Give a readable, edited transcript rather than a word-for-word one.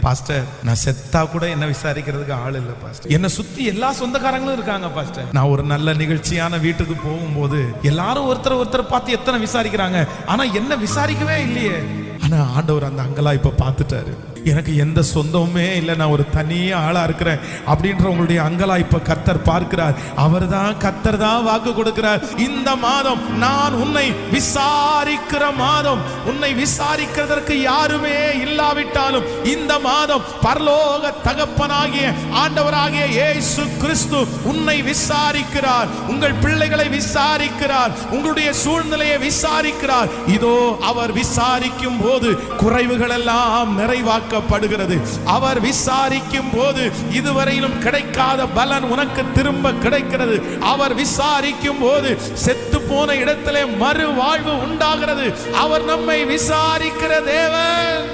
Pastor நான் செத்தா கூட என்ன விசாரிக்கிறதுக்கு ஆள் இல்லை பாஸ்டர். என்ன சுத்தி எல்லா சொந்தக்காரங்களும் இருக்காங்க பாஸ்டர். நான் ஒரு நல்ல நிகழ்ச்சியான வீட்டுக்கு போகும்போது எல்லாரும் ஒருத்தர் பார்த்து எத்தனை விசாரிக்கிறாங்க, ஆனா என்ன விசாரிக்கவே இல்லையே. ஆனா ஆண்டவர் அந்த அங்கலாய்ப்பை பார்த்துட்டாரு. எனக்கு எந்த சொந்தமுமே இல்லை, நான் ஒரு தனி ஆளா இருக்கிறேன் அப்படின்ற உங்களுடைய அங்கலாய்ப்பை கர்த்தர் பார்க்கிறார். கர்த்தர் தான் வாக்கு கொடுக்கிறார். இந்த மாதம் நான் உன்னை விசாரிக்கிற மாதம். உன்னை விசாரிக்கிறதற்கு யாருமே இல்லாவிட்டாலும் இந்த மாதம் பரலோக தகப்பனாகிய ஆண்டவராகிய இயேசு கிறிஸ்து உன்னை விசாரிக்கிறார். உங்கள் பிள்ளைகளை விசாரிக்கிறார். உங்களுடைய சூழ்நிலையை விசாரிக்கிறார். இதோ அவர் விசாரிக்கும் போது குறைவுகள் எல்லாம் நிறைவாக்க அவர் விசாரிக்கும் போது இதுவரையிலும் கிடைக்காத பலன் உனக்கு திரும்ப கிடைக்கிறது. அவர் விசாரிக்கும் போது செத்து போன இடத்திலே மறு வாழ்வு உண்டாகிறது. அவர் நம்மை விசாரிக்கிற தேவன்.